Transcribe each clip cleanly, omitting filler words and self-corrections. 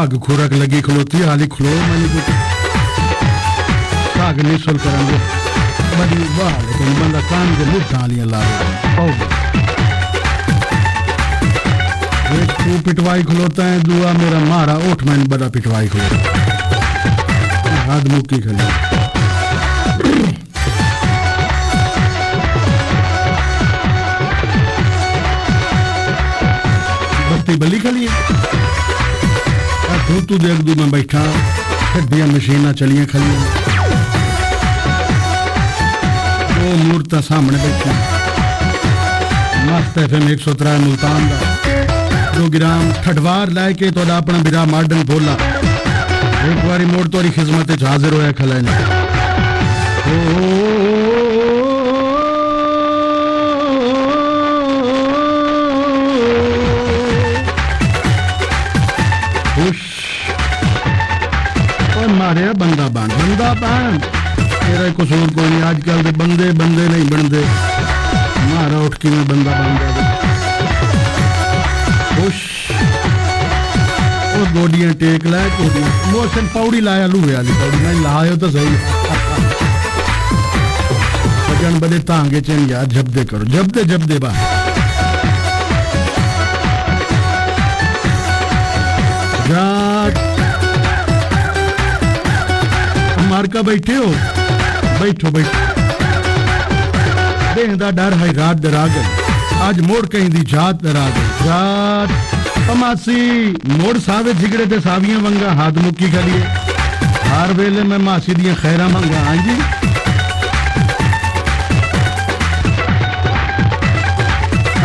भाग खुरक लगी खलोती हाली खलो मैंने कुछ भाग नहीं सुल करेंगे बड़ी वाह लेकिन बंदा कान के मुँह डालियाँ ला एक तू पिटवाई खलोता है दुआ मेरा मारा ओठ मैंने बड़ा पिटवाई खलोता हाथ मुक्की खली बत्ती बली खली तू देख दू मैं बैठा खड्डियां मशीना चलियां खलियां वो मूर्ता सामने बैठी मस्त FM 103 मुल्तान दा 2 ग्राम ठठवार लाके तो अपना बिरा मॉडर्न बोला एक बारी मोड़ तोरी खिदमत च हाजिर होया खला ने मारे बंदा बान तेरा कसूर कोई नहीं आजकल के बंदे नहीं बनते मारा उठ के मैं बंदा बन गया खुश और गोडियां टेक लाए गोडियां मोशन पौड़ी लाया लूहे वाली पौड़ी मैं लायो तो सही सजन बदे तांगे चन यार जब्दे करो जब्दे बा रात मारका बैठे हो बैठो बेहदा डर है रात डरा गई आज मोड़ कहीं दी जात डरा गई जात पमासी मोड़ सावे झिगड़े ते सावियां वंगा हाथ मुक्की खलिए हर वेले में मासी दियां खैरा मंगा हाँ जी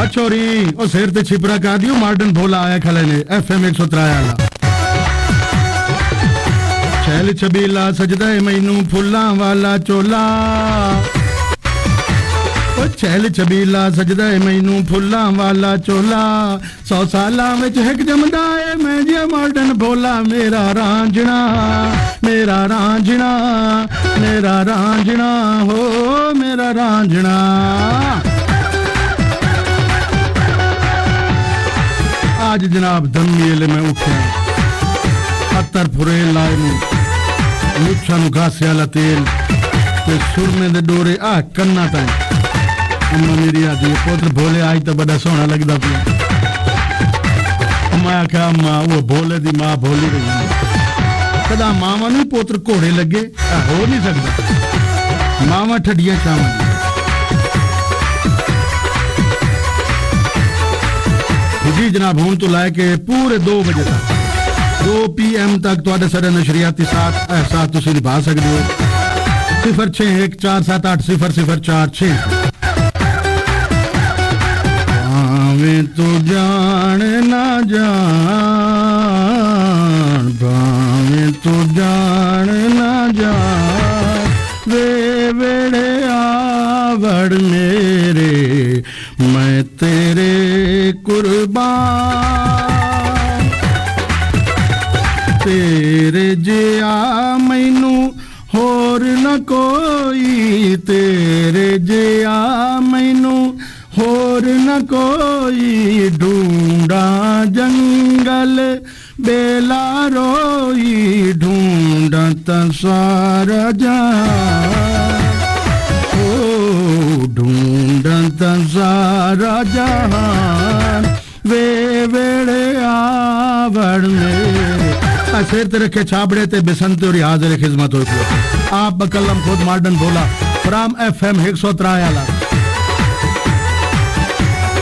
अच्छोरी ओ सिर ते छिपरा का दियो मॉडर्न भोला आया खले ने FM 103 वाला छैल छबीला सजदा मैनू फुल्लां वाला चोला ओ छैल छबीला सजदा मैनू फुल्लां वाला चोला 100 सालां विच हिक जमदा है मैं जे मॉडर्न भोला मेरा रांझना हो मेरा रांझना आज जनाब दमील में उठे अतर फुरे लाए मुच्छा नु घासे वाला तेल ते सुरमे दे डोरे आ कन्ना ताई अम्मा मेरी आदि पुत्र भोले आज तो बड़ा सोहना लगदा पिया मैं आख्या अम्मा वो भोले दी मां भोली रही कदा मावा नु पुत्र घोड़े लगे हो नहीं सकदा मावा ठडियां चावां जी जनाब हुन तो लाए के पूरे 2 बजे तक 2 PM तक तुहाडे सारे नशरियाती साथ एहसास तुसीं निभा सकदे हो 0614780046 भावें तू जान ना जान भावें तू जान ना जान वे वेड़े आवड़ मेरे मैं तेरे कुर्बान तेरे जिया मैनू होर न कोई तेरे जिया मैनू होर न कोई ढूंढा जंगल बेला रोई ढूंढा सारा जहां ओ ढूंढा सारा जहां वे वेड़े आवड़ मेरे सिर ते रखे छाबड़े ते बिसंते और हाजिर खिदमत हो आप बकलम खुद मॉडर्न भोला फ्राम FM 103 वाला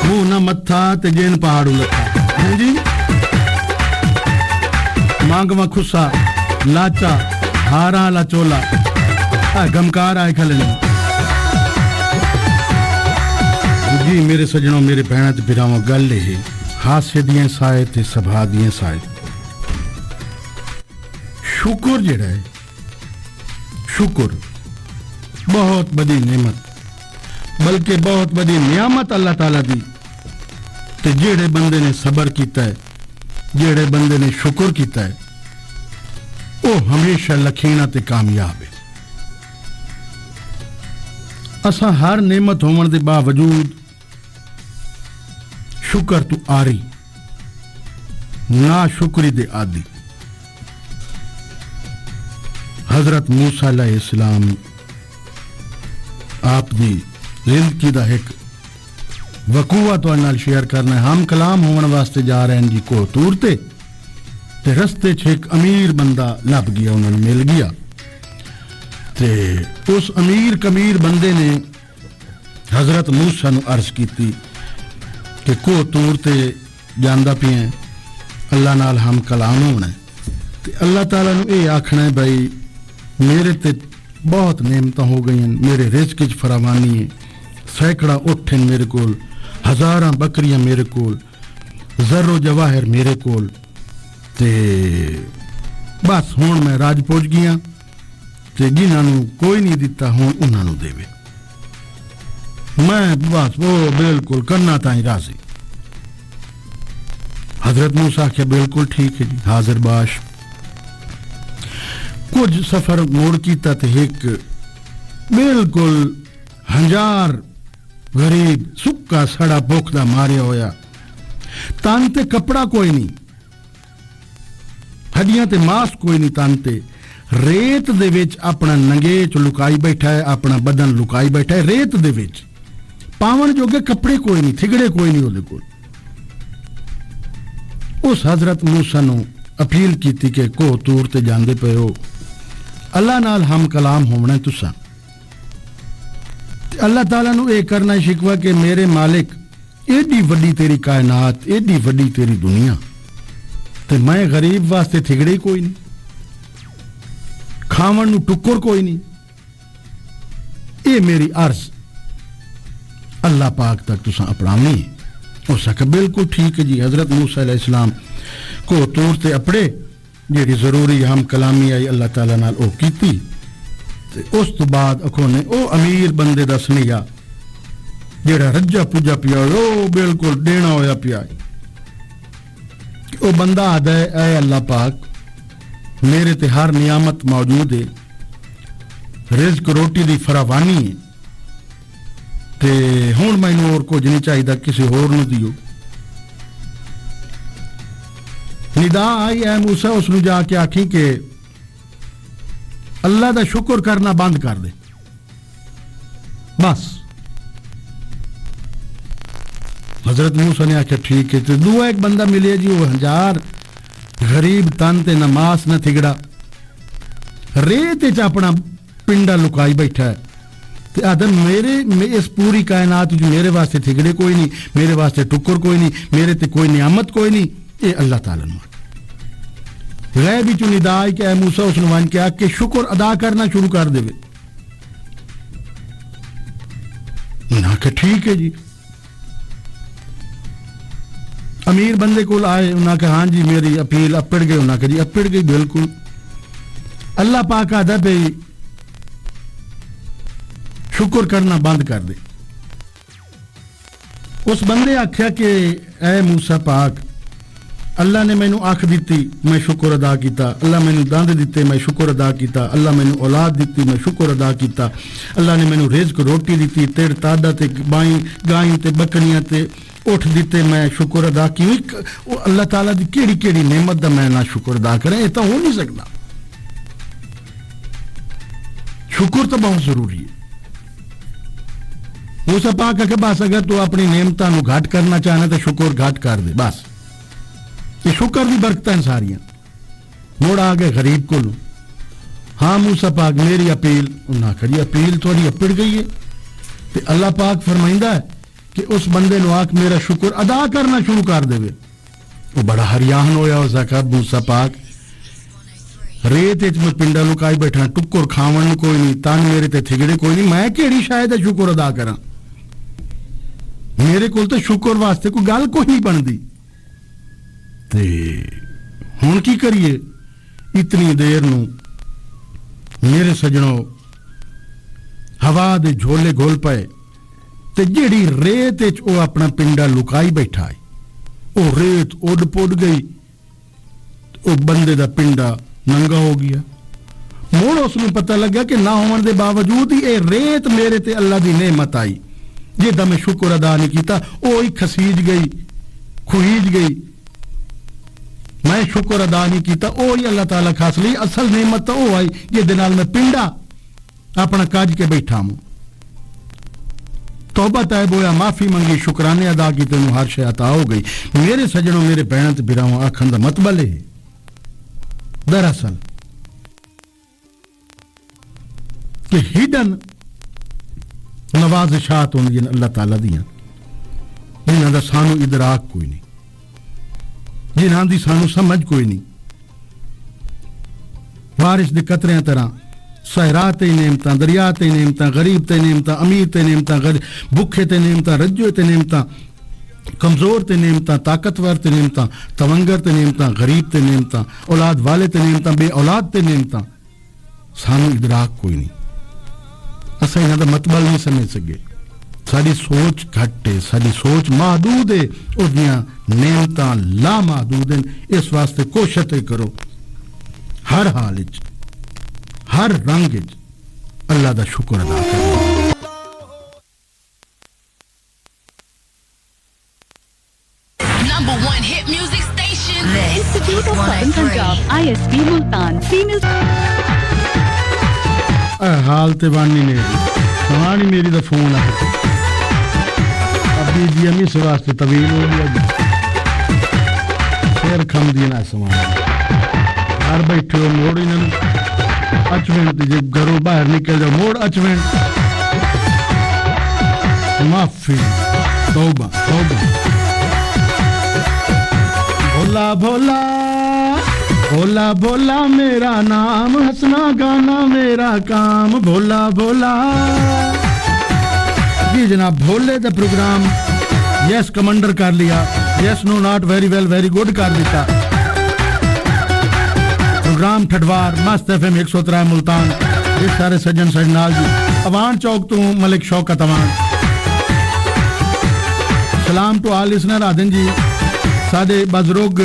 मुंह न मत्था ते जेन पहाड़ू लथा जी मांगवा खुसा लाचा हारा ला चोला गमकार आए खले जी मेरे सजनों मेरे भैन ते बिरावों गल है हास्य दियां साए ते सभा दियां साए शुक्र जेड़ा है शुक्र बहुत बड़ी नेमत बल्कि बहुत बड़ी नियामत अल्लाह ताला दी ते जेड़े बंदे ने सबर कीता है जेड़े बंदे ने शुक्र कीता है वो हमेशा लखीना ते कामयाब है असा हर नेमत होवन दे बावजूद शुक्र तू आरी ना शुक्री दे आदि हजरत मूसा अलैहिस्सलाम आप दी जिंदगी दा एक वकूआ तुहाडे नाल शेयर करना है। हम कलाम होने वास्ते जा रहे हैं जी कोहतूर ते रस्ते च एक अमीर बंदा लभ गया, उन्होंने मिल गया। ते उस अमीर कमीर बंदे ने हजरत मूसा नूं अर्ज की कि कोहतूर ते जांदा पिया अल्लाह नाल हम कलाम होना है। ते अल्लाह ताला नूं ये आखना है भाई मेरे ते बहुत नेमत हो गई, मेरे रिज़्क च फरावानी है, सैकड़ा उठ हैं मेरे कोल, हज़ारां बकरियां मेरे कोल, ज़र्रो जवाहिर मेरे कोल, ते बस हुण मैं राज पुज गया ते जिन्हां कोई नहीं दिता हुण उन्हां नूं देवे, मैं बस वो बिल्कुल करना ताई राजी। हजरत मूसा आख्या बिल्कुल ठीक है जी, हाजिर बाश। कुछ सफर मोड़ कीता ते एक बिल्कुल हंजार गरीब सुक्का सड़ा भुखदा मारिया होया, तन ते कपड़ा कोई नहीं, हड्डियां ते मांस कोई नहीं, तन ते रेत दे विच अपना नंगेच लुकाई बैठा है, अपना बदन लुकाई बैठा है रेत दे विच, पावन जोगे कपड़े कोई नहीं, थिगड़े कोई नहीं उहदे कोल। उस हजरत मूसा नूं अपील कीती कि कोहतूर ते जांदे पे हो, अल्लाह नाल हम कलाम होना तुसा। अल्लाह ताला नूं ये करना शिकवा कि मेरे मालिक एडी वड्डी तेरी कायनात, एडी वड्डी तेरी दुनिया, ते मैं गरीब वास्ते थिगड़े कोई नहीं, खावन नूं टुक्कर कोई नहीं, ये मेरी अर्ज अल्लाह पाक तक तुसा अपनानी है। हो सके बिल्कुल ठीक है जी। हजरत मूसा अलैहिस्सलाम को तौर ते अपने जेड़ी जरूरी हम कलामी आई अल्लाह ताला नाल ओ कीती ते उस तो बाद अखो ने ओ अमीर बंदे दा सनेहा जेड़ा रज्जा पुजा पिया ओ बिल्कुल देना होया पिया, ओ बंदा आदा है ऐ अल्लाह पाक मेरे ते हर नियामत मौजूद है, रिज़्क रोटी दी फरावानी है, ते हुण मैनूं होर कुछ नहीं चाहिदा, किसी होर नूं दियो। निदा आई ऐ मूसा उसनूं जाके आखी कि अल्लाह दा शुक्र करना बंद कर दे, बस। हजरत मूसा ने आख्या ठीक है। तो दूआ एक बंदा मिले जी, वो हजार गरीब तन ते न मास न थिगड़ा, रेत च अपना पिंडा लुकाई बैठा है, ते आदम मेरे इस पूरी कायनात जो मेरे वास्ते थिगड़े कोई नहीं, मेरे वास्ते टुक्कर कोई नहीं, मेरे ते कोई नियामत कोई नहीं, ये अल्लाह ताला ने गैब ही निदाई के मूसा उसने वन क्या कि शुक्र अदा करना शुरू कर देवे। ना कि ठीक है जी। अमीर बंदे को आए, उन्हें कहा हाँ जी मेरी अपील अपड़ गई, उन्हें कहा जी अपड़ गई बिल्कुल। अल्लाह पाक आदा पे शुक्र करना बंद कर दे। उस बंदे आख्या कि ऐ मूसा पाक अल्लाह ने मैनू अख दी मैं शुक्र अदा किया, अल्लाह मैनू दंद दिते मैं शुक्र अदा किया, अल्लाह मैनू औलाद दी मैं शुक्र अदा किया, अल्लाह ने मैनू रिज़्क रोटी दी, तेड़ तादा ते बाई गाई ते बकरियां ते उठ दिते मैं शुक्र अदा की। अल्लाह ताला दी केड़ी केड़ी नेमत दा मैं ना शुक्र अदा करें, ये तो हो नहीं सकता। शुक्र तो बहुत जरूरी है। मूसा पाक के बस अगर तू अपनी नेमतां नूं घट करना चाहना तो शुक्र घट कर दे, बस। ये शुक्र की बरकतां सारियां। मुड़ आ गए गरीब को, हाँ मूसा पाक मेरी अपील, उन्हें करी अपील थोड़ी अपड़ गई है। तो अल्लाह पाक फरमाइंदा है कि उस बंदे नु आख मेरा शुक्र अदा करना शुरू कर देवे। वो बड़ा हरियान होया, उस आखा मूसा पाक रेत में पिंडा लुकाई बैठा, टुक्कर खावन कोई नहीं, तन मेरे ते थिगड़े कोई नहीं, मैं केड़ी शायद शुक्र अदा करा, मेरे को तो शुक्र वास्ते कोई गल कोई नहीं बनती। हुण की करिए, इतनी देर नू मेरे सजनों हवा दे झोले घोल पे, ते जेड़ी रेत च ओ अपना पिंडा लुकाई बैठा है, ओ रेत उड पुड गई, ओ बंदे दा पिंडा नंगा हो गया। मुड़ उसनूं पता लगा कि ना होने के बावजूद ही ये रेत मेरे ते अल्लाह दी नेमत आई, जिहदा मैं शुक्र अदा नहीं किया, ओ ही खसीज गई, खुईज गई। मैं शुक्र अदा नहीं किया ओ ही अल्लाह ताला खास ली असल नेमत तो आई जिहदे नाल मैं पिंडा अपना काज के बैठा हूं तौबा तैब होया माफी मंगी शुक्राने अदा की तेन हर शय अता हो गई मेरे सजनों मेरे भैन ते बिराओं आखन दा मतलब है दरअसल कि हिडन नवाजिशात होंदी अल्लाह ताला दियां जिन्हां दा सानू इदराक कोई नहीं जिन्हां दी सानू समझ कोई नहीं बारिश दे कतरियां तरह सहरा ते नेमतां दरिया ते नेमतां गरीब ते नेमतां अमीर ते नेमतां भुखे ते नेमतां रज्जो ते नेमतां कमजोर ते नेमतां ताकतवर ते नेमतां तवंगर ते नेमतां गरीब ते नेमतां औलाद वाले ते नेमतां बे औलाद ते नेमतां सानू इदराक कोई नहीं असां इन्हां दा मतलब नहीं समझ सके साडी सोच घट है साडी सोच महदूद है ओदियां नेमतां ला महदूद हैं इस वास्ते कोशिश करो हर हाल विच हर रंग विच अल्लाह दा शुक्र अदा करो Number 1 hit music station. Institute of Southern Punjab, ISP Multan, female. हाल ते वानी मेरी दा फोन आ अभी जी अमी से वास्ते तवील हो गया फिर खम दी ना समान घर बैठे हो मोड़ इन्होंने अचवें जे घरों बाहर निकल जाओ मोड़ अचवें माफी तौबा तौबा भोला भोला भोला भोला मेरा नाम हंसना गाना मेरा काम भोला भोला जी जनाब भोले दा प्रोग्राम यस कमांडर कर लिया yes no not very well very good कर दिता प्रोग्राम ठडवार मस्त एफएम 103 मुल्तान ये सारे सज्जन सजनाल जी अवान चौक तो मलिक शौकत अवान सलाम टू ऑल लिसनर आदन जी सादे बजुर्ग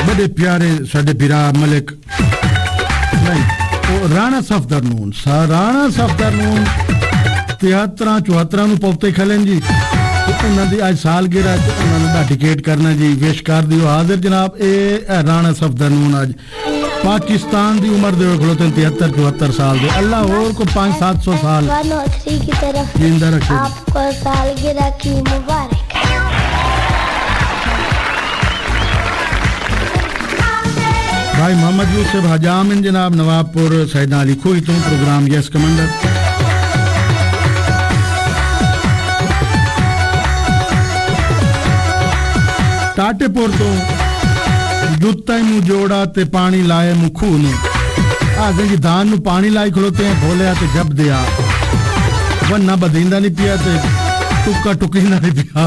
बड़े प्यारे साडे बिरा मलिक नहीं राणा सफदर नून राणा सफदर नून 73-74 ਨੂੰ ਪੌਤੇ ਖਲਨ ਜੀ ਉਹਨਾਂ ਦੀ ਅੱਜ ਸਾਲਗਿਰਾ ਉਹਨਾਂ ਦਾ ਡਿਕੇਟ ਕਰਨਾ ਜੀ ਵਿਸ਼ ਕਰ ਦਿਓ ਹਾਜ਼ਰ ਜਨਾਬ ਇਹ ਰਾਣਾ ਸਫਦਰ ਨੂੰ ਅੱਜ पाकिस्तान ਦੀ ਉਮਰ ਦੇ ਖਲੋਤੇ 73-74 साल ਦੇ अल्लाह और को 500-700 साल की तरफ जिंदा रखे आपको सालगिरह की मुबारक भाई मोहम्मद यूसुफ हजामिन जनाब नवाबपुर सैयदना अली खोई तो प्रोग्राम यस कमांडर टाटेपुर तो जुत्ता ही जोड़ा ते पानी लाए मुखू ने आगे जी दान नु पानी लाई खलोते हैं भोलिया ते जब दिया वन्ना बदींदा नहीं पिया ते टुक्का टुकींदा नहीं पिया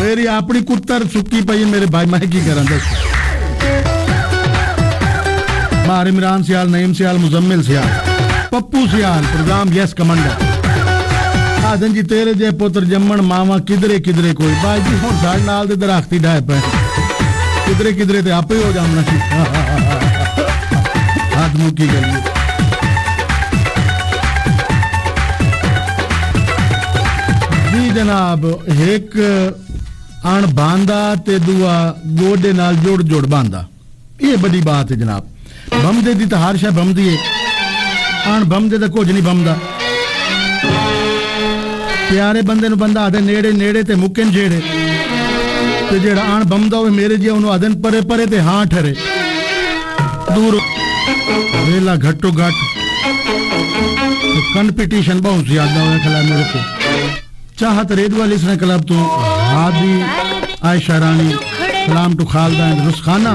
मेरी अपनी कुत्तर सुक्की पई मेरे भाई मैं की करा दस बाहर इमरान सियाल नईम सियाल मुजम्मिल सियाल पप्पू सियाल प्रोग्राम यस कमांडर आदन जी तेरे जे पुत्र जम्मन मावा किधरे किधरे कोई भाई जी हुण साडे नाल दे दरख्त ही डाए पे किधरे किधरे ते आपे हो जाना हाथ मुकी गई जी जनाब एक अण बांदा ते दुआ गोडे नाल जोड़ जोड़ बांदा ये बड़ी बात है जनाब बमदे दी तो हर शय बमदी है अण बमदे दा कुछ नहीं बमदा प्यारे बंदे नु बंदा आदे नेड़े नेड़े ते मुक्कन जेड़े ते जेड़ा आण बमदा होवे मेरे जी ओनु आदन परे परे ते हां ठरे दूर वेला घट्टो घट तो कंपटीशन बहुत ज्यादा होया खला मेरे को चाहत रेड वाली इसने क्लब तो हादी आयशा रानी सलाम टू खालदा एंड रुसखाना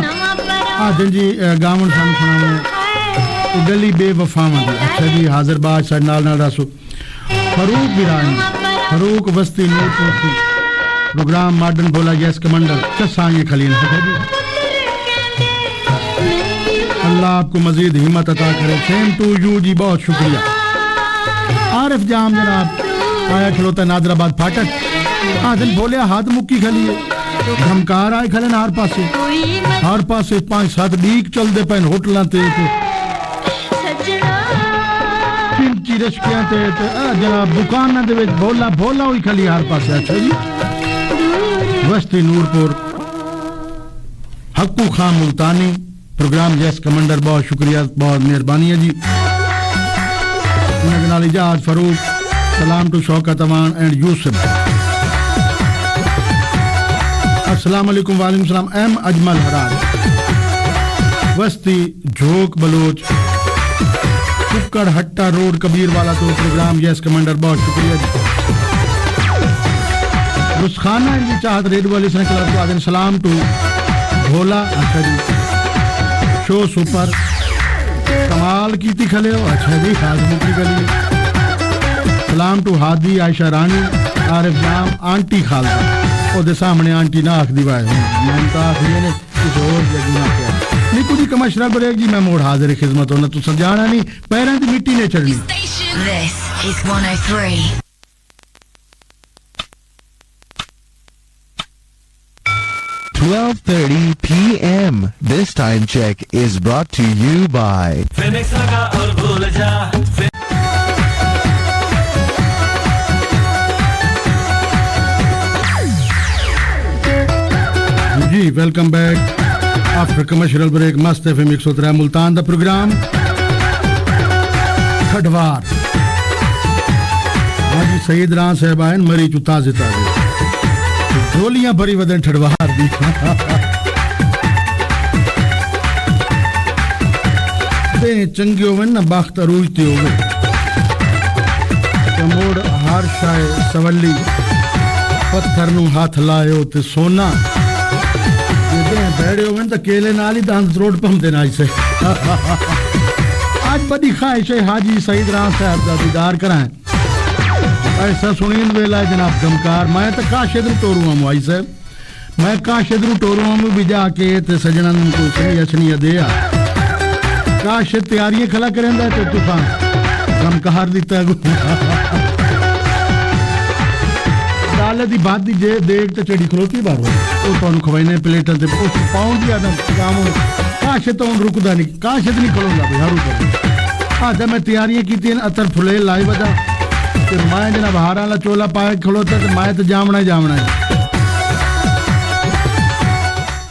आदन जी गावन सान सुनावे गली बेवफावां दी अच्छा जी हाजिर बाद साडे नाल नाल रसो फरूक बिरानी फरूक वस्ती नूरपुर प्रोग्राम मॉडर्न बोला यस कमांडर चसांगे खलील है जी अल्लाह आपको मजीद हिम्मत अता करे सेम टू यू जी बहुत शुक्रिया आरिफ जाम जनाब आया खलोता नादराबाद फाटक आदन बोले हाथ मुक्की खली धमकार आए खलन हर पासे 5-7 बीक चलते पैन होटलों ते रिश्कियां ते जनाब दुकानां दे विच भोला भोला ही खली हर पासे अच्छा जी Wasti Noorpur Hakku Khan Multani programme yes commander, बहुत शुक्रिया, बहुत मेहरबानी है जी। इजाज फरूक, सलाम टू शौकत अमान एंड यूसुफ। अस्सलाम वालेकुम। वालेकुम सलाम। एम अजमल हरार, वस्ती झोक बलोच, कुक्कड़ हट्टा रोड कबीर वाला तो प्रोग्राम यस कमांडर, बहुत शुक्रिया जी। रुस्खाना जी चाहत रेड वाले से क्लब को सलाम टू भोला, अच्छा जी शो सुपर कमाल की खले हो, अच्छा जी हाजमुखी गली। सलाम टू हादी आयशा रानी, आरिफ जाम, आंटी खालदा ओदे सामने आंटी ना आख दीवाए मैं तो आखिरी ने कुछ और लगना क्या नहीं कुछ कमशरा ब्रेक जी। मैं मोड़ हाजिर खिदमत होना तू समझाना नहीं, पैरों की मिट्टी ने चढ़नी। This is 103. 12:30 p.m. This time check is brought to you by Phoenix लगा और भूल जा। जी welcome back after commercial break. मस्त एफएम 103 मुल्तान दा प्रोग्राम खडवार। हाजी सईद रान साहब आए मरी चु ताजे ताजे ढोलियां भरी वदन ठड़वार दी। ते चंगी होवन ना बख्त अरूजती होवे कमोड़ हार शाय सवली पत्थर नु हाथ लायो ते सोना बैठे होवन तो केले नाल ही दांत रोड पम देना इसे। आज बड़ी ख्वाहिश है हाजी सईद रान साहब का दीदार कराएं। ऐसा सुनील वेला जनाब गमकार मैं तो काशिद टोरू हूँ आई से मैं काशिद टोरू हूँ भी जाके ते सजनन को सही असनी दिया काशिद तैयारियां खला करेंदा तो तूफान गमकार दिता दाल दी बात दी जे देख ते चढ़ी खलोती बार वो तो खवाइने प्लेटां ते पाउंड दिया ना काम काशिद तो रुकदा नहीं काशिद नहीं खलोंदा भाई हरू कर हां ते मैं तैयारियां कीती अतर फुले लाई वदा ते मैं जनाब हारा वाला चोला पाए खलोता तो मैं तो जामना ही जामना है।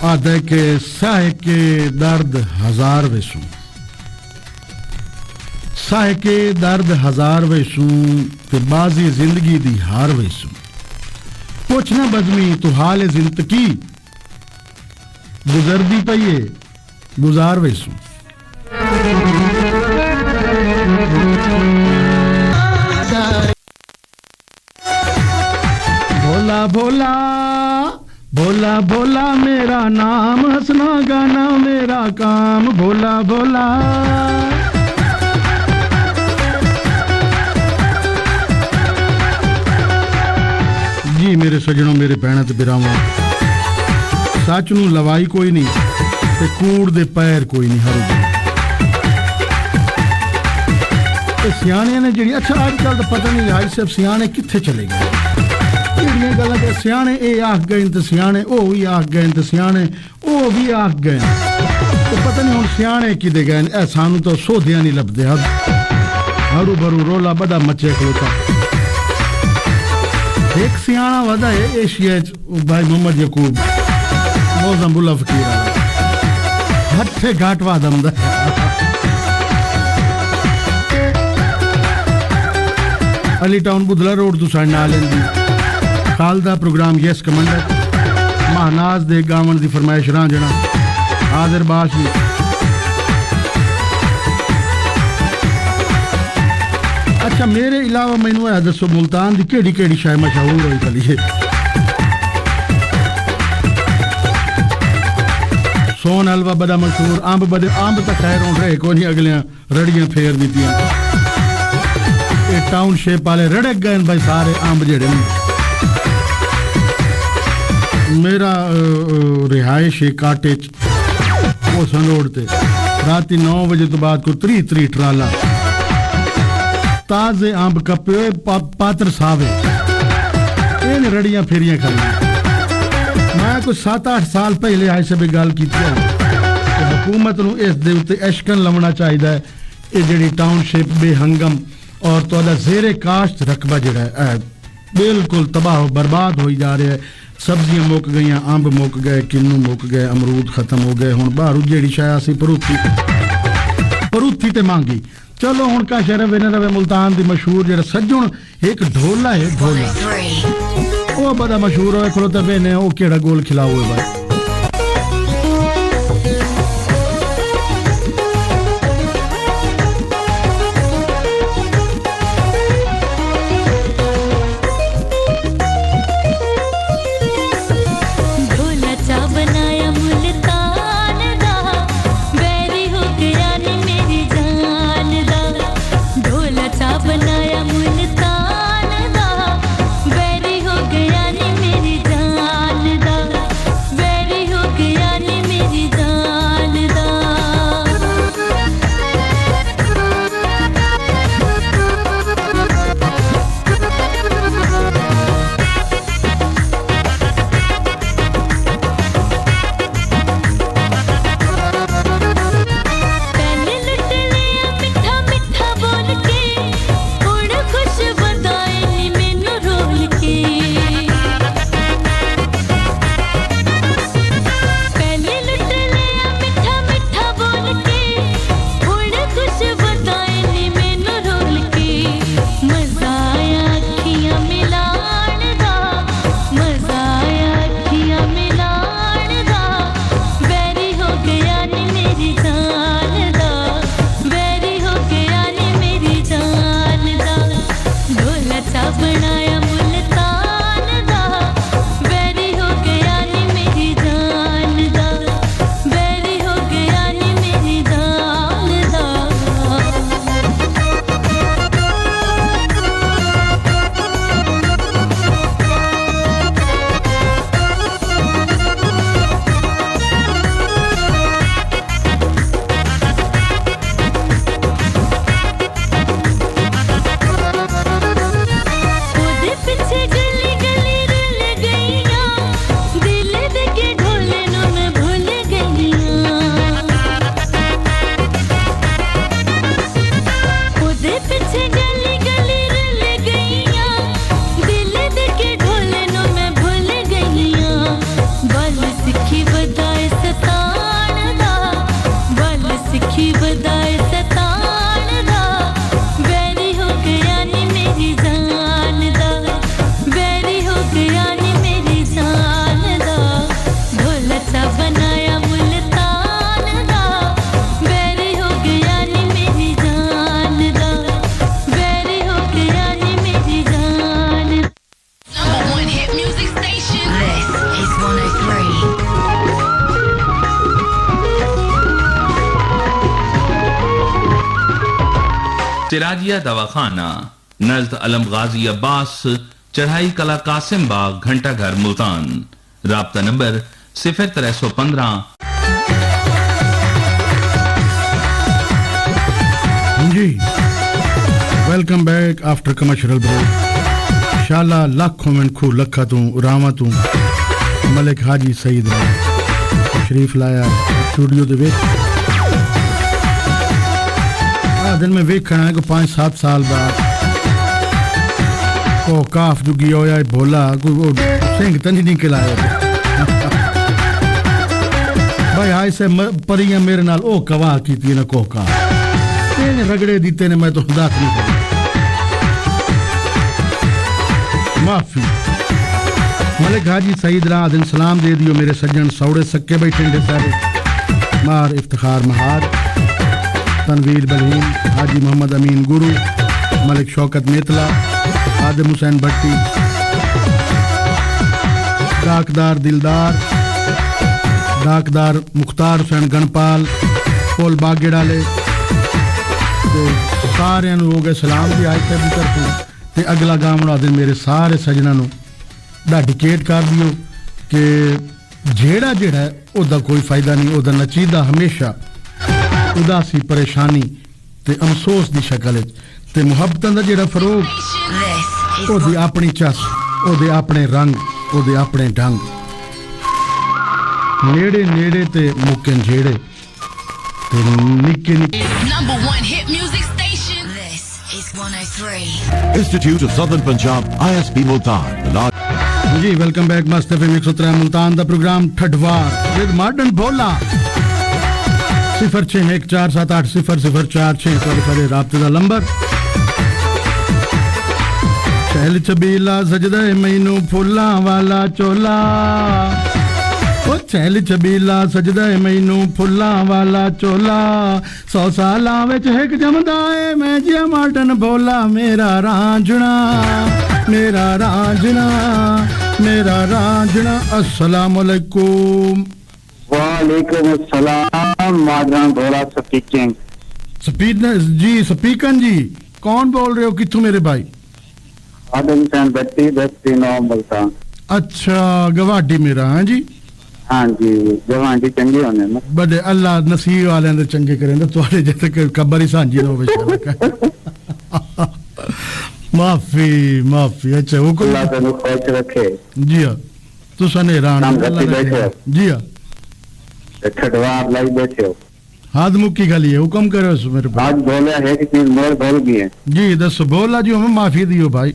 आ देखे साहे के दर्द हजार वेसू साहे के दर्द हजार वेसू ते बाजी जिंदगी दी हार वेसू कुछ ना बजमी तू हाल जिंदगी गुजरदी पईए गुजार वेसू। भोला भोला भोला भोला मेरा नाम हंसना गाना मेरा काम भोला भोला। जी मेरे सजनों मेरे भैणों ते बिरावां सच नूं लवाई कोई नहीं ते कूड़ दे पैर कोई नहीं हरू सियाने ने जी। अच्छा अजकल तो पता नहीं हाई साहब सियाने कितने चले गए गल्लां ते सियाने ए आख गए ते सियाने ओ भी आख गए ते सियाने ओ भी आख गए तो पता नहीं हुण सियाने किदे गए ए सानू तो सोधिया नहीं लभदे हरू भरू रोला बड़ा मचे खलोता। एक सियाना वदा है एशिया भाई मोहम्मद यकूब मौजम्बुल्ला फकीर हथे घाटवा दमदा अली टाउन बुधला रोड तो साढ़े नाल खालदा प्रोग्राम यस कमांडर महानाज दे गावन दी फरमाइश रां जना हाजिर बाश भी। अच्छा मेरे अलावा मैनू है दसो मुल्तान दी केड़ी केड़ी शाय मशहूर होई चली है। सोन हलवा बड़ा मशहूर अंब बड़े अंब तो खैर हों रहे को नहीं अगलियां रड़ियां फेर दी टाउनशिप वाले रड़क गए भाई सारे अंब जेड़े मेरा रिहायश काटे वो संदोड़ ते राती 9 बजे तो बाद को 3 ट्राला ताजे अंब कपे पात्र सावे इन रड़ियां फेरियां खाई। मैं कुछ 7-8 साल पहले आई से भी गल की हुकूमत नूं इस दे उत्ते एशकन लाउणा चाहिदा है। ये जेड़ी टाउनशिप बेहंगम और तो जेरे काश्त रकबा जड़ा है बिल्कुल तबाह बर्बाद हो जा रहा है। सब्जियां मुक गई, अंब मुक गए, किन्नू मुक गए, अमरूद खत्म हो गए। हुण बाहर जेड़ी शाया सी परूथी ते मांगी। चलो हुण का शहर वेने रवे मुल्तान दी मशहूर जेड़ा सज्जण एक ढोला है, ढोला 103. वो बड़ा मशहूर है खलोता वेने ओ केड़ा गोल खिलाओ है भाई। सिराजिया दवाखाना नज़द अलम गाजी अब्बास, चढ़ाई कला कासिम बाग, घंटा घर, मुल्तान। राब्ता नंबर 0315। जी welcome back after commercial break. शाला लाखों में खू लखा तू रामा तू मलिक हाजी सईद शरीफ लाया स्टूडियो दे विच। दिन में वेखना है को 5-7 साल बाद को काफ जुगी होया भोला को सिंह तंज नहीं खिलाया भाई हाय से परियां मेरे नाल ओ कवाह कीती ना को का तेने रगड़े दीते ने मैं तो खुदा नहीं माफी। मलिक हाजी सईद रा दिन सलाम दे दियो मेरे सज्जन सौड़े सक्के बैठे ने सारे मार इफ्तिखार महार तनवीर बलहीन, हाजी मोहम्मद अमीन गुरु, मलिक शौकत नेतला, आदम हुसैन भट्टी, डाकदार दिलदार, डाकदार मुख्तार हुसैन गणपाल, पोल बागेड़ाले तो सारे हो गए सलाम भी आज तक करते ते अगला गाँव बना दिन मेरे सारे सजना नु डेडिकेट कर दियो कि जेड़ा जेड़ा ओदा कोई फायदा नहीं, ओदा नचीदा हमेशा उदासी परेशानी ते अफसोस दी शक्ल ते मुहब्बतां दा जेड़ा फरोग ओदी अपनी चस, ओदे अपने रंग, ओदे अपने ढंग, नेड़े नेड़े ते मुक्के जेड़े ते निक्के निक्के। Number 1 hit music station. This is 103. Institute of Southern Punjab, ISP Multan, the large जी वेलकम बैक मस्त एफएम 103 मुल्तान दा प्रोग्राम ठठवार विद मॉडर्न भोला 0614780046 ਤੁਹਾਡੇ ਰਾਬਤੇ ਦਾ ਨੰਬਰ ਚਹਿਲ ਚਬੀਲਾ ਸਜਦਾ ਮੈਨੂੰ ਫੁੱਲਾਂ ਵਾਲਾ ਚੋਲਾ ਉਹ ਚਹਿਲ ਚਬੀਲਾ ਸਜਦਾ ਮੈਨੂੰ ਫੁੱਲਾਂ ਵਾਲਾ ਚੋਲਾ 100 ਸਾਲਾਂ ਵਿੱਚ ਇੱਕ ਜੰਮਦਾ ਏ ਮੈਂ ਜਿਹਾ ਮਾਡਰਨ ਭੋਲਾ ਮੇਰਾ ਰਾਂਝਣਾ अस्सलाम वालेकुम। वालेकुम अस्सलाम मॉडर्न भोला स्पीकिंग। स्पीकन जी कौन बोल रहे हो किथों मेरे भाई? आदम हुसैन बस्ती नौ मुल्तान। अच्छा गवाडी मेरा हाँ जी। हाँ जी गवाडी चंगे होने ना बड़े अल्लाह नसीब वाले दे चंगे करें तुम्हारे जैसे कब्र ही सांझी ना होवे माफी अच्छा हुक्म अल्लाह तेनु खुश रखे। जी हां तू सने रान जी हां ठठवार लाई बैठे हो हाथ मुक्की गली है हुक्म करो मेरे आज बोला है कि चीज मोर बोल गई है जी दस बोला जी हमें माफी दियो भाई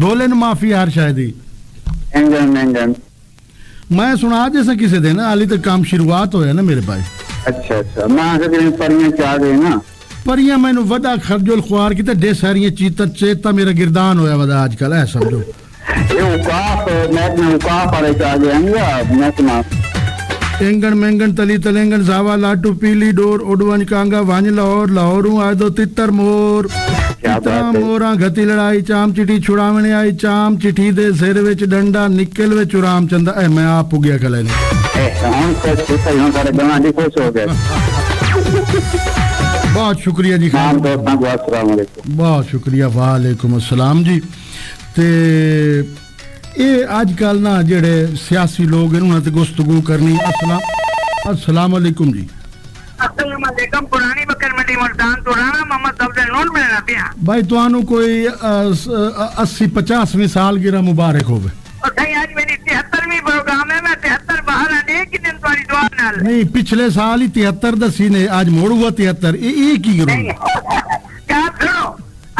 बोले न माफी यार शायद ही एंगन मैं सुना जैसे किसी दिन हाली तक काम शुरुआत होया ना मेरे भाई। अच्छा मैं आखिर परियां चाह गए ना परियां मैनू वदा खरजोल ख्वार की ते सारियां चीता चेता मेरा गिरदान होया वदा आजकल है समझो ये उकाफ मैं उकाफ वाले चाह गए या मैं सुना एंगन मेंगन तली तलेंगन जावा लाटू पीली डोर उडवन कांगा वांज लाहौरू आए दो तितर मोर मोरा गति लड़ाई चाम चिठी छुड़ावने आई चाम चिठी दे सिर विच डंडा निकल विच राम चंदा ए मैं आप पुगिया कले ने हम कुछ सही सारे गवांडी खुश हो गए। बहुत शुक्रिया जी नाम दोस्तां को अस्सलाम वालेकुम। बहुत शुक्रिया वालेकुम अस्सलाम जी ते ये आजकल ना जेड़े सियासी लोग इन्होंने ते गुफ्तगू करनी अस्सलाम वालेकुम जी। अस्सलाम वालेकुम पुरानी बकर मंडी मुल्तान तो राणा मोहम्मद अफजल नून मिलना पिया भाई तुहानू कोई 80-50वीं सालगिरह मुबारक होवे। और सही आज मेरी 73वीं प्रोग्राम है मैं 73 बाहर आने कि दिन तुम्हारी दुआ नाल नहीं पिछले साल ही 73 दसी ने आज मोड़ हुआ 73 ये की करूं क्या सुनो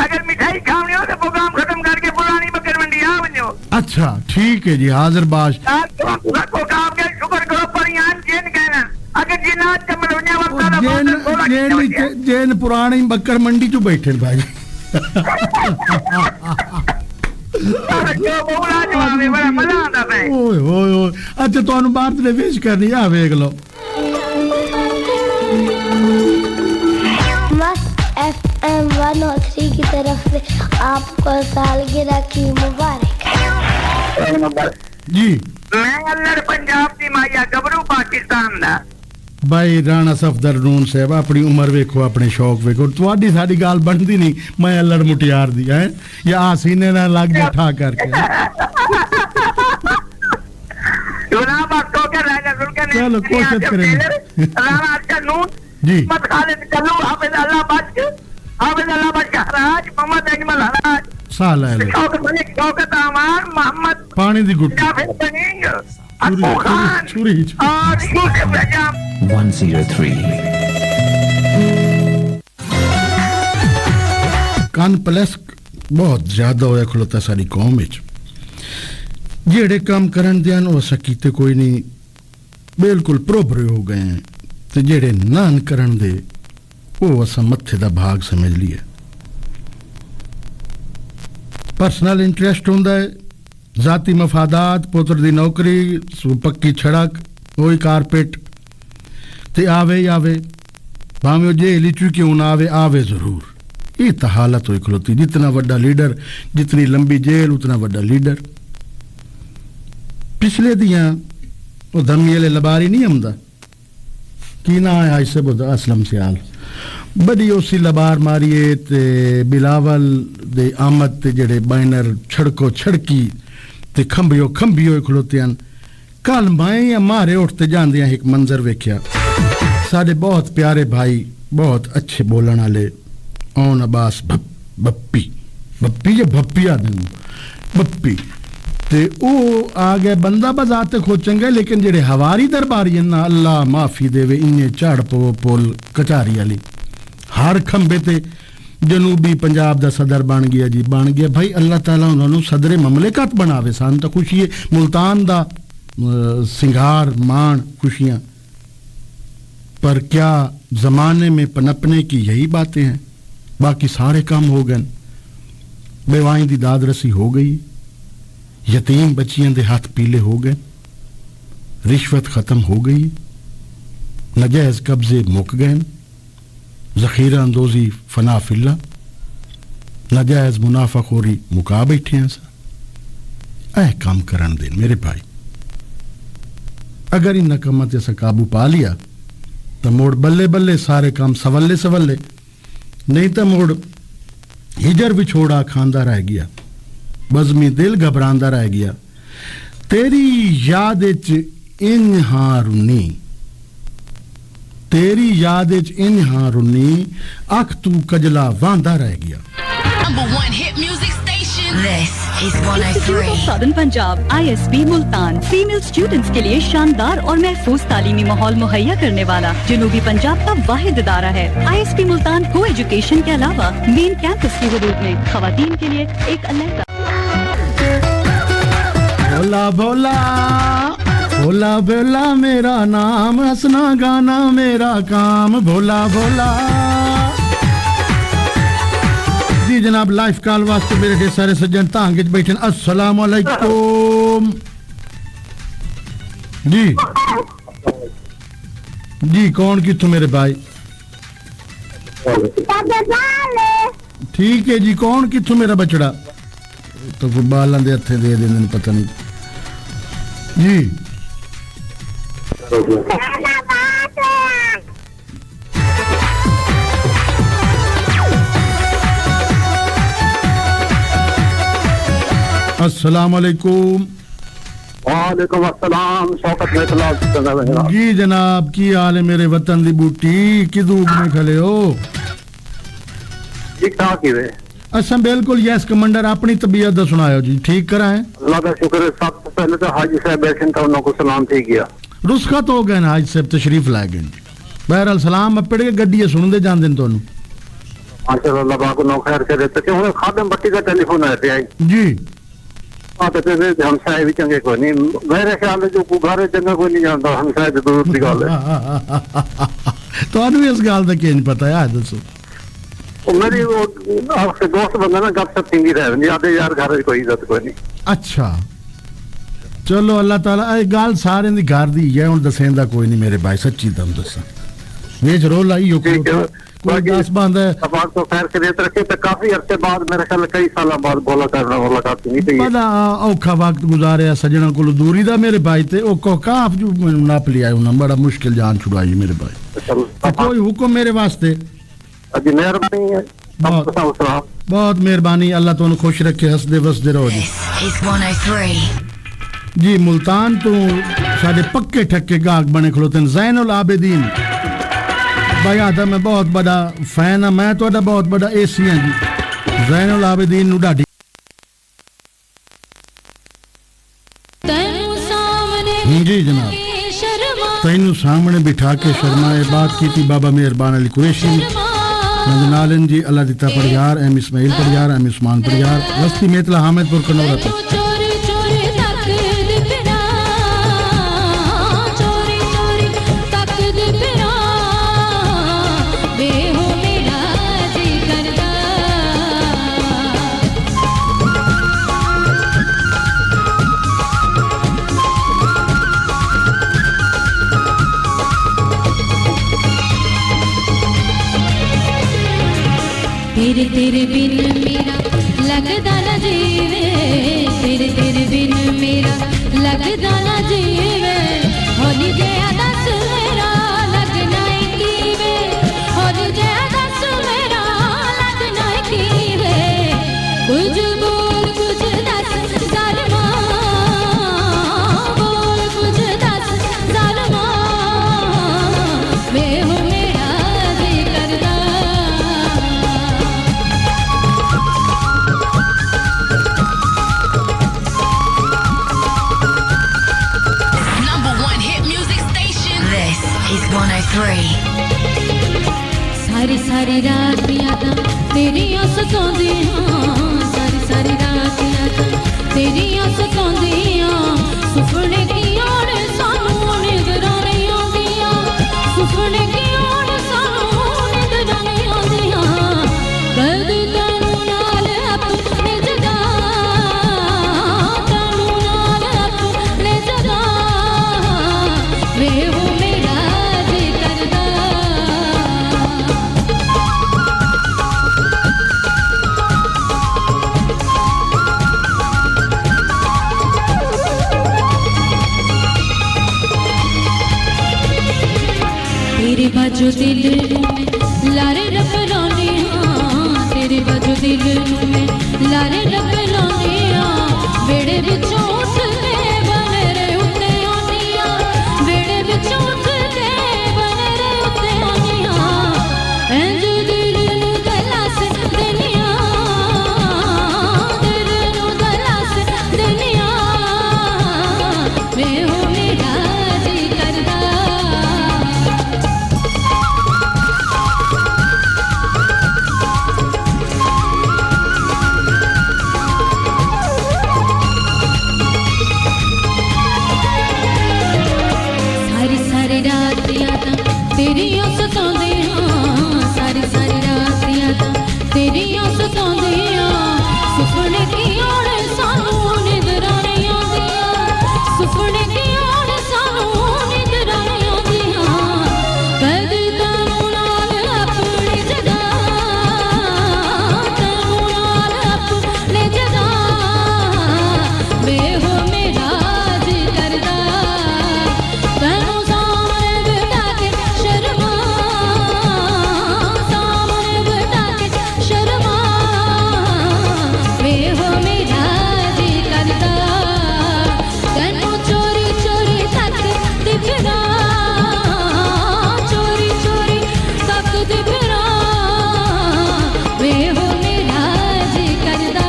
अगर मिठाई खानी हो तो प्रोग्राम खत्म करके पुरानी बकर मंडी आ वञो। अच्छा ठीक है जी हाजिर बाश प्रोग्राम के शुक्र करो पर यान जेन कहना अगर जिन्ना चमल वञा वक्त जेन पुरानी बकर मंडी चो बैठे भाई अच्छा तुहानू बर्थडे विश करनी आ वेख लो मस्त FM 103 की तरफ से आपको सालगिरह की मुबारक जी। मैं अल्लड़ पंजाब दी माया गबरू पाकिस्तान दा भाई राणा सफदर नून साहब अपनी उम्र वेखो अपने शौक वेखो तुहाडी साडी गाल बनदी नहीं मैं अल्लड़ मुटियार दी है या आ सीने ना लग जा ठा करके चलो कोशिश करेंगे राणा अच्छा नून जी मत खालिद चलो हाफिज अल्लाह बच हराज मोहम्मद अजमल हराज साल है शौकत अमान मोहम्मद पानी दी गुट जाफर बनींग अबू खान छुरी और यूसुफ रजाम 103 कान प्लस बहुत ज्यादा होया खलोता सारी कौम विच जेड़े काम करन दियां ओ असां कीते कोई नहीं बिल्कुल प्रोबरे हो गए हैं ते जेड़े नान करन दे ओ असां मत्थे दा भाग समझ लिया पर्सनल इंटरेस्ट हुंदा है जाती मफादात पुत्र दी नौकरी पक्की सड़क वही कारपेट ते आवे भावे जेल चू क्यों ना आवे जरूर ये तो हालत हुई खलोती जितना बड़ा लीडर जितनी लंबी जेल उतना बड़ा लीडर पिछले दियां वो धमियले लबारी नहीं आमदा की ना है ऐसे बोदा असलम सियाल बड़ी उसी लबार मारिए ते बिलावल दे आमद ते जड़े बैनर छड़को छड़की ते खंबियो खलोते हैं कल मैं मारे उठते जांदे एक मंजर वेख्या साडे बहुत प्यारे भाई बहुत अच्छे बोलने वाले ओन अब्बास बप्पी या भप्पी आदमी बप्पी ते ओ आ गए बंदा बजाते खो चंगे लेकिन जेड़े हवारी दरबारी ना अल्लाह माफी देवे इन्ने झाड़ पो पुल कचारी वाली हर खंबे ते ਜਨੂਬੀ ਪੰਜਾਬ ਦਾ ਸਦਰ ਬਣ ਗਿਆ ਜੀ ਬਣ ਗਿਆ ਭਾਈ ਅੱਲਾਹ ਤਾਲਾ ਉਹਨਾਂ ਨੂੰ ਸਦਰੇ ਮਮਲਕਤ ਬਣਾਵੇ ਸਾਨੂੰ ਤਾਂ ਖੁਸ਼ੀ ਹੈ ਮੁਲਤਾਨ ਦਾ सिंगार मान खुशियां पर क्या जमाने में पनपने की यही बातें हैं बाकी सारे काम हो गए बेवाई दी दाद रसी हो गई यतीम बच्चियां दे हाथ पीले हो गए रिश्वत खत्म हो गई नजायज कब्जे मुक गए जखीरा अंदोजी फना फिल्ला नजायज मुनाफाखोरी मुका बैठे हैं ऐ काम करन दे मेरे भाई अगर इन नकमत से काबू पा लिया तो मोड़ बल्ले बल्ले सारे काम सवल्ले सवल्ले नहीं तो मोड़ हिजर विछोड़ा खांदा रह गया बज़मी दिल घबरांदा रह गया तेरी याद इन हारुनी तेरी याद इन हारुनी अख तू कजला वांदा रह गया Number 1 hit music station. This is Institute of Southern Punjab ISB Multan female students के लिए शानदार और महफूज तालीमी माहौल मुहैया करने वाला जनूबी पंजाब का वाहिद इदारा है। ISB मुल्तान को एजुकेशन के अलावा मेन कैंपस की हुदूद में खवातीन के लिए एक अलग भोला भोला भोला भोला मेरा नाम हंसना गाना मेरा काम भोला भोला जी जनाब लाइफ कॉल वास्ते मेरे ढेर सारे सज्जन तांगे बैठे अस्सलाम वालेकुम जी जी कौन किथों मेरे भाई ठीक है जी कौन किथों मेरा बचड़ा तो कोई बालां दे हत्थे दे देंदे पता नहीं जी अस्सलाम वालेकुम वालेकुम अस्सलाम शौकत में जी जनाब की हाल है मेरे वतन दी बूटी की धूप में खले हो ठीक ठाक ही वे अच्छा बिल्कुल यस कमांडर अपनी तबीयत दा सुनायो जी ठीक कराएं अल्लाह का शुक्र है सबसे पहले तो हाजी साहब बैठे थे उनको सलाम ठीक किया रुस्खत हो गए हाज साहब तशरीफ ला गए बहरहाल सलाम अपड़ के गड्डी सुनते जाते हैं ਤੁਹਾਨੂੰ माशाअल्लाह बाको नो खैर करे तो क्यों खादम बट्टी का टेलीफोन आते हैं जी हम साहब भी चंगे कोई नहीं मेरे ख्याल में जो घर चंगा कोई नहीं जानता हम शायद दूर की गल है ਤੁਹਾਨੂੰ ਇਸ ਗੱਲ ਦਾ ਕੀ ਨਹੀਂ ਪਤਾ ਹੈ ਦੱਸੋ मेरी वो आपसे दोस्त बंदा ना गप सप थिंगी रह नहीं आते यार घर कोई इज्जत कोई नहीं अच्छा चलो अल्लाह ताला ये गल सारे दी घर दी है हुन दसेंदा कोई नहीं मेरे भाई सच्ची दम दसा वेच रोल आई हो कोई 10 बंद है अब तो खैर के देते रखे तो काफी अरसे बाद मेरे ख्याल कई साल बाद बोला करना मुलाकात नहीं थी बड़ा औखा वक्त गुजारे सजना को दूरी दा मेरे भाई ते ओ को काफ जो नाप लिया उन्हें बड़ा मुश्किल जान छुड़ाई मेरे भाई कोई हुक्म मेरे वास्ते अजी मेहरबानी है बहुत मेहरबानी अल्लाह तुम खुश रखे हंसदे वसदे रहो जी is 103 जी मुल्तान तो साडे पक्के ठक्के गाहक बने खलोते ज़ैनुल आबिदीन भाई आदा मैं बहुत बड़ा फैन है मैं तो बहुत बड़ा एसी हां जी ज़ैनुल आबिदीन नु डाडी जी जनाब तैनू सामने बिठा के शर्माए बात की थी बाबा मेहरबान अली कुरैशी नंदनालन जी अल्लाह दिता परियार एम इस्माइल परियार एम उस्मान परियार वस्ती मेतला हामिदपुर कनौरा तक तेरे तेरे बिन मेरा लगदा ना जीवे तेरे तेरे बिन मेरा लगदा ना जीवे होली जया दस मेरा लगना कीवे होली जया दस मेरा लगना कीवे कुछ बोल कुछ दस जालमा बोल कुछ दस जालमा वे हो मेरा जी करदा सारी सारी रात यादां तेरियां सताउंदियां सारी सारी रात यादां तेरियां सताउंदियां सुपने की ओर सानू निंदरां नहीं आउंदियां सुपने की ओर सानू निंदरां नहीं आउंदियां कद तैनू नाल अपने जगा तैनू नाल अपने जगा वे हो मेरा जी करदा तेरे बाजू दिल नूं मैं लारे रब लाने हां तेरे बाजू दिल नूं मैं लारे रब लाने हां बेड़े विचों उठ के बनेरे उत्ते आनियां बेड़े विचों उठ के बनेरे उत्ते आनियां इंज दिल नूं दलास देनियां दिल नूं दलास देनियां वे हो मेरा जी करदा सारी सारी रात यादां तेरियां सताउंदियां सारी सारी रात यादां तेरियां सताउंदियां सुपने की ओर सानू निंदरां नहीं आउंदियां सुपने की ओर सानू निंदरां नहीं आउंदियां कद तैनू नाल अपनी जगा तैनू नाल अपनी जगा वे हो मेरा जी करदा तैनू सामने बिठा के शर्मा सामने बिठा के शर्मा वे हो मेरा जी करदा तैनू चोरी चोरी तकदी फिरां चोरी चोरी तकदी फिरां वे हो मेरा जी करदा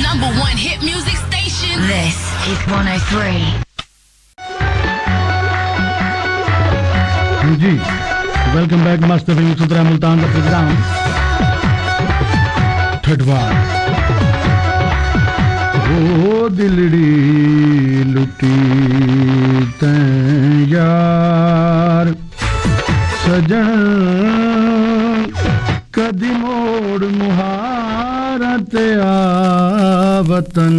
Number one hit music station. This is 103. जी वेलकम बैक मस्त फिल्म सुतरा मुल्तान का प्रोग्राम ठठवा ओ दिलड़ी लुटी तैं यार सजन कदी मोड़ मुहारत आ वतन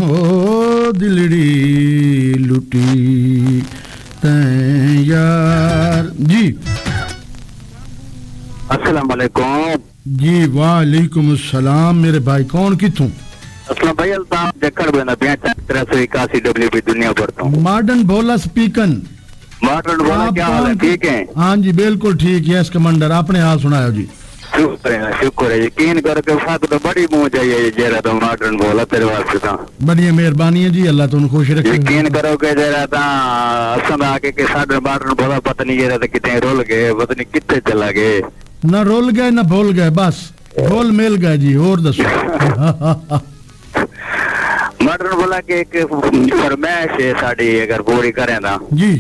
हो दिलड़ी लुटी तैं यार जी अस्सलाम वालेकुम जी वालेकुम अस्सलाम मेरे भाई कौन किथों अस्सलाम भाई अल्ताफ जक्कड़ बना 381 WB दुनिया भर तो मॉडर्न भोला स्पीकन मॉडर्न बोला क्या हाल है ठीक है हाँ जी बिल्कुल ठीक यस कमांडर अपने हाल सुनायो जी शुक्र है यकीन करके साथ तो बड़ी मौज आई है जरा तो मॉडर्न बोला तेरे वास्ते तो बड़ी मेहरबानी है जी अल्लाह तुम खुश रखे यकीन करो कि जरा ता असम आके के साथ मॉडर्न बोला पता नहीं जरा तो कितने रोल गए पता नहीं कितने चला गए ना रोल गए ना भूल गए बस भूल मिल गए जी और दसो मॉडर्न बोला के एक फरमाइश है साड़ी अगर पूरी करें ना जी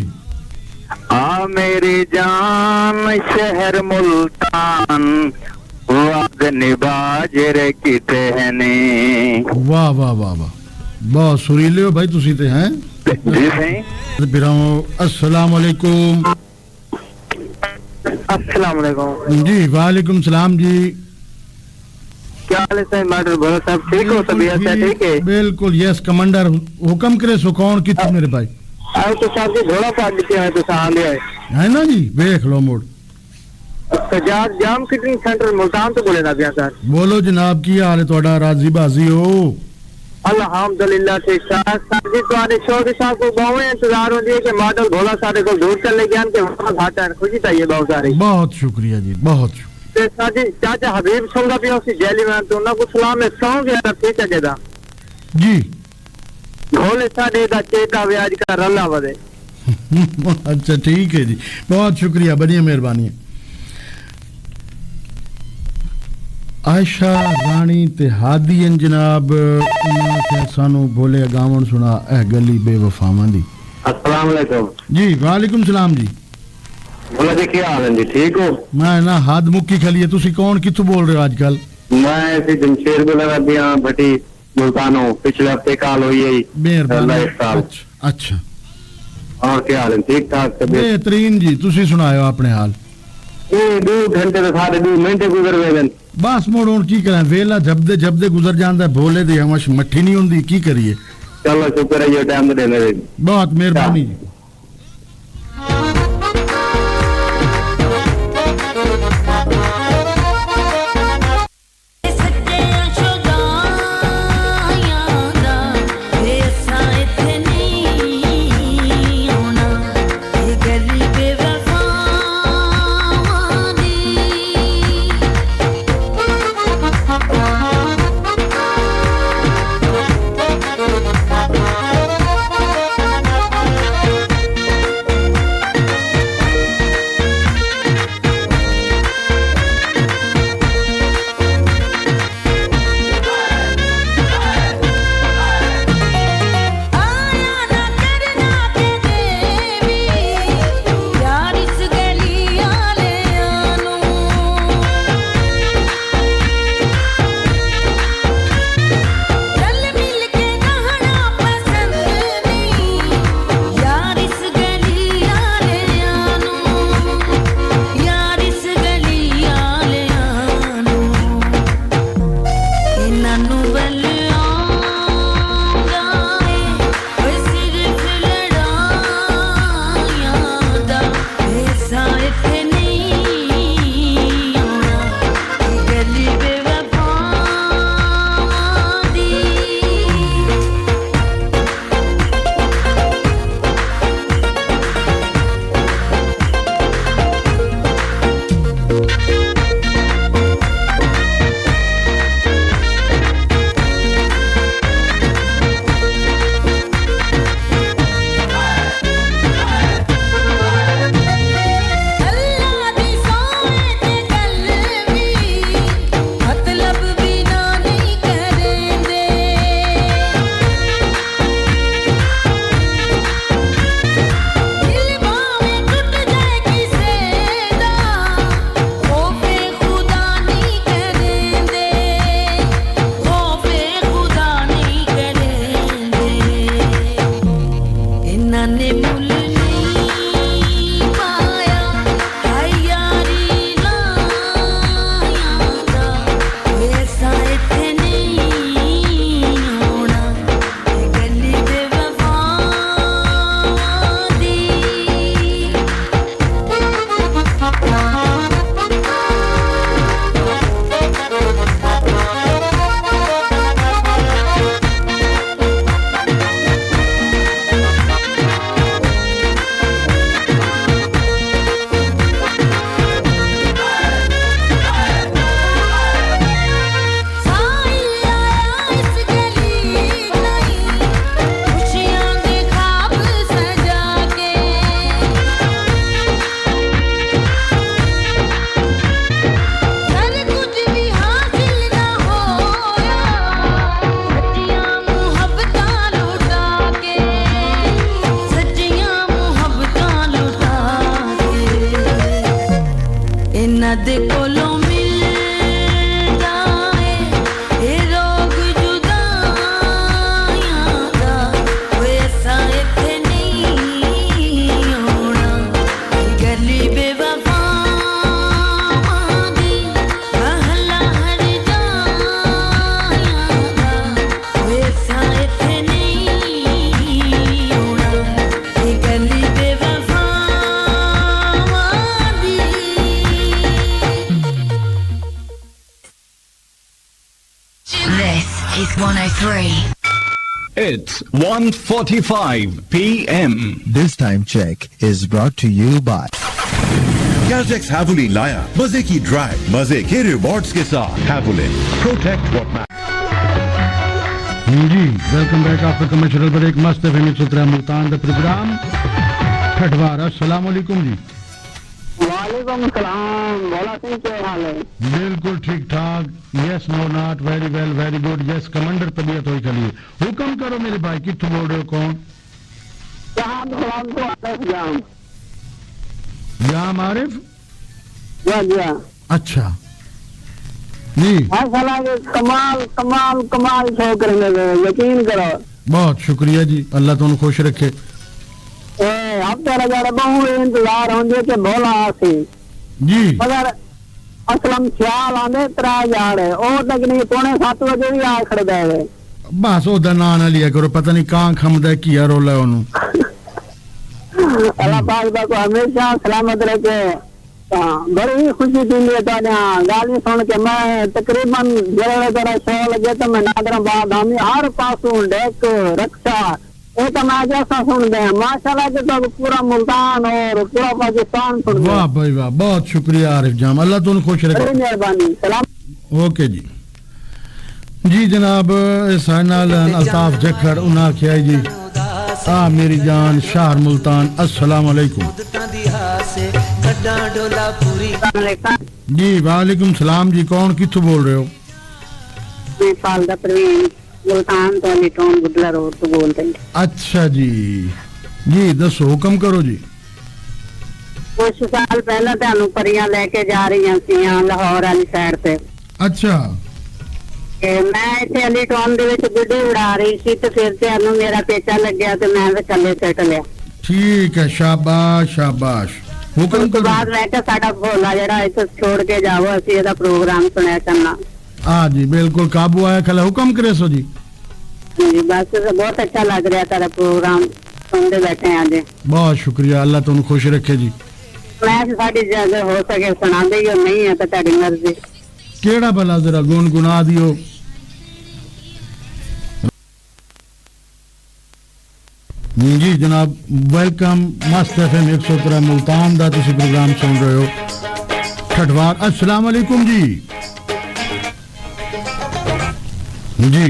आ मेरी जान शहर मुल्तान वाद निभा जरे किते है ने वाह वाह वाह वाह बहुत सुरीले हो भाई तुसी ते हैं जी सही बिराओ अस्सलाम वालेकुम अस्सलाम वालेकुम जी वालेकुम सलाम जी क्या हाल है सही मॉडर्न बोला सब ठीक हो तबीयत है ठीक है बिल्कुल यस कमांडर हुक्म करे सो कौन कितने मेरे भाई आए तो साहब जी घोड़ा पार लिखे हैं तो सामने आए है ना जी देख लो मोड़ सजाद जाम फिटिंग सेंटर मुल्तान तो बोले ना भैया सर बोलो जनाब की हाल है थोड़ा राजी बाजी हो अल्हम्दुलिल्लाह ठीक ठाक सर जी तुम्हारे शोर साहब को बहुत इंतजार होती है कि मॉडल भोला सारे को दूर चले गया के वहां घाटा है खुशी चाहिए बहुत सारी बहुत शुक्रिया जी बहुत शुक्रिया सर जी चाचा हबीब सुनगा भी उसी जेली में तो ना कुछ सलाम में सौ गया ठीक है जेदा जी भोले साडे दा चेता व्याज का रला वदे अच्छा ठीक है जी बहुत शुक्रिया बड़ी मेहरबानी आयशा रानी ते हादी हैं जनाब उन्हां के सानू बोले गावन सुना ए गली बेवफावां दी। अस्सलाम वालेकुम जी वालेकुम सलाम जी। बोला जी क्या हाल है जी, ठीक हो? मैं ना हाद मुक्की खली है, तुसी कौन कित्थों बोल रहे हो आजकल? मैं ऐसे जमशेद गुलर दियां भटी मुल्तानो, पिछले हफ्ते काल हुई है मेहरबानी। साल। अच्छा और क्या हाल है? ठीक ठाक बेहतरीन जी, तुसी सुनायो अपने हाल। ये 2 घंटे तो सारे 2 मिनट गुजर गए। बस मुड़ हुण की करें, वेला जबदे जबदे गुजर जांदा, भोले दी हमश मट्ठी नहीं हुंदी, की करिए। चलो शुक्र है ये टाइम देने दे। बहुत मेहरबानी जी। is 103. It's 1:45 p.m. This time check is brought to you by Cazex Havulin लाया मजे की ड्राइव, मजे के रिवॉर्ड्स के साथ Havulin प्रोटेक्ट व्हाट मैटर्स। जी welcome back after commercial break. मस्त एफएम 103 मुल्तान द प्रोग्राम ठठवार। अस्सलाम वालेकुम जी। वालेकुम सलाम। भोला सिंह क्या हाल है? बिल्कुल ठीक ठाक। Yes no not very well very good. Yes commander तबीयत हो चलिए हुक्म करो मेरे भाई कितों बोल रहे हो कौन? जाम आरिफ। अच्छा जी कमाल कमाल कमाल शो करने यकीन करो। बहुत शुक्रिया जी अल्लाह तुम खुश रखे। हफ्ते लगे बहु इंतजार होंगे कि भोला आसी जी मगर असलम ख्याल आंदे 3000 है और तक नहीं 6:45 बजे भी आ खड़े गए बस ओदा ना ना लिया करो पता नहीं कहां खमदा की रोला ओनू। अल्लाह पाक दा को हमेशा सलामत रखे। बड़ी खुशी थी गाली सुन के मैं तकरीबन जरा शो लगे तो मैं नादराबाद हामी हर पासों डेक रक्षा एक मैं जैसा सुन दे माशाल्लाह के तो पूरा मुल्तान और पूरा पाकिस्तान सुन दे। वाह भाई वाह बहुत शुक्रिया आरिफ जाम अल्लाह तुम खुश रखे। मेहरबानी सलाम। ओके जी जी जनाब साइनाल अल्ताफ जखड़ उन्हें आखिया जी आ मेरी जान शहर मुल्तान अस्सलाम वालेकुम। जी वालेकुम सलाम जी कौन किथों बोल रहे हो? मैं पालदा प्रवीण मुल्तान तो लिटोन गुडला रोड तो बोलते हैं। अच्छा जी दसो हुक्म करो जी। कुछ साल पहले तेनू परियां लेके जा रही सी लाहौर वाली साइड से। अच्छा मैं इतने अलीटोन दे विच गुड्डे उड़ा रही सी ते फिर तेनू मेरा पेचा लग गया ते मैं भी थल्ले सट लिया। ठीक है शाबाश शाबाश हुक्म करो। बाद मैं क्या साडा भोला जेड़ा इथे छोड़ के जाओ असी एदा प्रोग्राम सुनया करना। हाँ जी बिल्कुल काबू आया खला हुक्म करे सो जी। जी बस बहुत अच्छा लग रहा तेरा प्रोग्राम सुनते बैठे हैं आज। बहुत शुक्रिया अल्लाह तुम खुश रखे जी। मैं साडी जगह हो सके सुना दे नहीं है तो तेरी मर्जी। केड़ा भला जरा गुनगुना दियो। जी जनाब वेलकम मस्त एफएम 113 मुल्तान दा तुसी प्रोग्राम सुन रहे हो ठठवार। अस्सलाम वालेकुम जी जी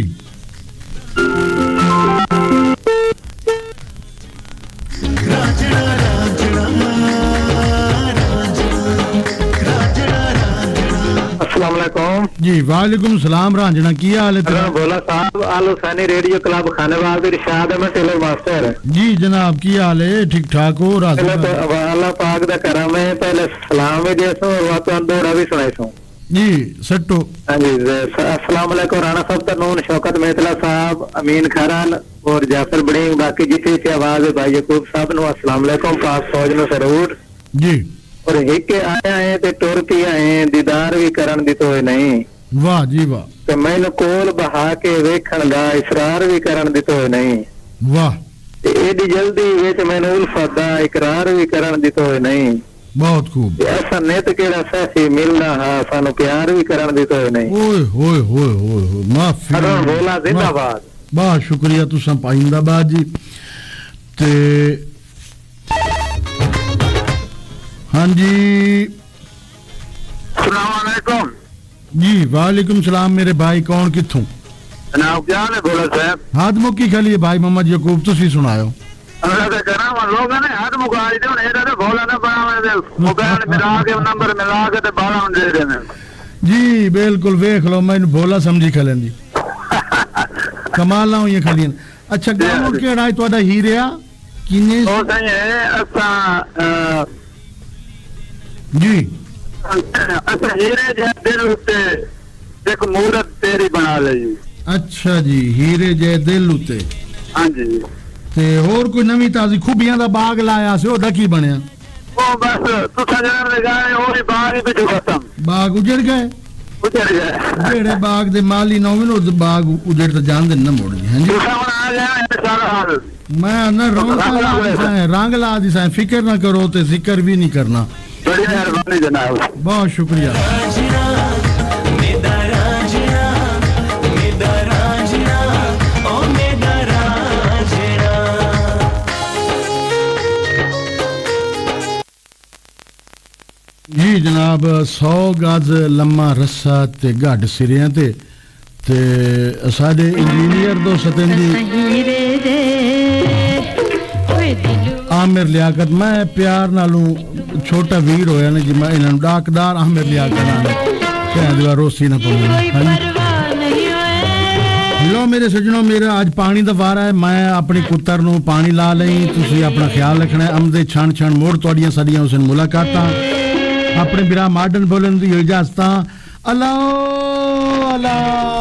अस्सलाम वालेकुम। जी वालेकुम सलाम रांझना की हाल है तेरा? भोला साहब आलो सानी रेडियो क्लब खानेवाल दे रिशाद है मैं टेलर मास्टर। जी जनाब की हाल है ठीक ठाक हो? अल्लाह पाक दा करम है पहले सलाम है जैसो और वातो अंदोड़ा भी सुनाई सो जी सट्टो। हाँ जी अस्सलाम वालेकुम राणा साहब तनून शौकत मेहतला साहब अमीन खारान और जाफर बड़िंग बाकी जितनी सी आवाज है भाई यकूब साहब नु अस्सलाम वालेकुम पाक फौज नु सरूर जी। और एक आया है ते टुर पी आए दीदार भी करन दी तो नहीं। वाह जी वाह। ते मैनू कोल बहा के वेखण दा इसरार भी करन दी तो नहीं। वाह। ते एडी जल्दी विच मैनू उल्फत दा इकरार भी करन दी तो नहीं। बहुत खूब। ऐसा नेत केड़ा साथी मिलना हा सानू प्यार भी करन दी तो नहीं। ओए होए होए होए माफी अरुण भोला जिंदाबाद। बहुत शुक्रिया तुसा पाइंदाबाद जी। ते हाँ जी अस्सलाम वालेकुम। जी वालेकुम सलाम मेरे भाई कौन किथों? जनाब क्या हाल है भोला साहब? हाथ मुक्की खाली भाई मोहम्मद यकूब तुसी सुनायो। लोग ने हाथ मुका दे भोला ने बना मोबाइल मिला के नंबर मिला के ते बाला दे देने। जी बिल्कुल वेख लो मैंने भोला समझी खलन जी कमाल ना ये खलियन। अच्छा गाँव केड़ा है तुहाडा हीरिया किने? ओ सही है असा जी अच्छा हीरे जे दिल उते एक मूरत तेरी बना ਲਈ। अच्छा जी हीरे जे दिल उते। हाँ जी ते और कोई नवी ताजी खूबियां दा बाग लाया से ओदा की बनया? ओ बस तुसा जन दे गाने और ही बाग ही बिच खत्म। बाग उजड़ गए? उजड़ गए। जेड़े बाग दे माली ना होवे ना बाग उजड़ तो जान देना मोड़ जी। हां जी तुसा हुन आ गया इंशाल्लाह। मैं ना रंग ला दी सा फिक्र ना करो ते जिक्र भी नहीं करना। बड़ी मेहरबानी जनाब। बहुत शुक्रिया। जी जनाब 100 गज लम्मा रस्सा ते गड्ड सिरियां ते साडे इंजीनियर दो सतन जी आमिर आमिर लियाकत मैं प्यार नालू छोटा वीर होया ने जी मैं इन्हां डाकदार आमिर लियाकत नाल शायद रोसी ना पवे लो मेरे सजनों मेरा आज पानी दा वारा है मैं अपनी पुत्तर नु पानी ला लई तुसी अपना ख्याल रखना है अमदे छण छण मोड़ तोड़ियां साडियां उस मुलाकातां अपने बिरा मॉडर्न बोलन दी इजाजतां अल्लाह अल्लाह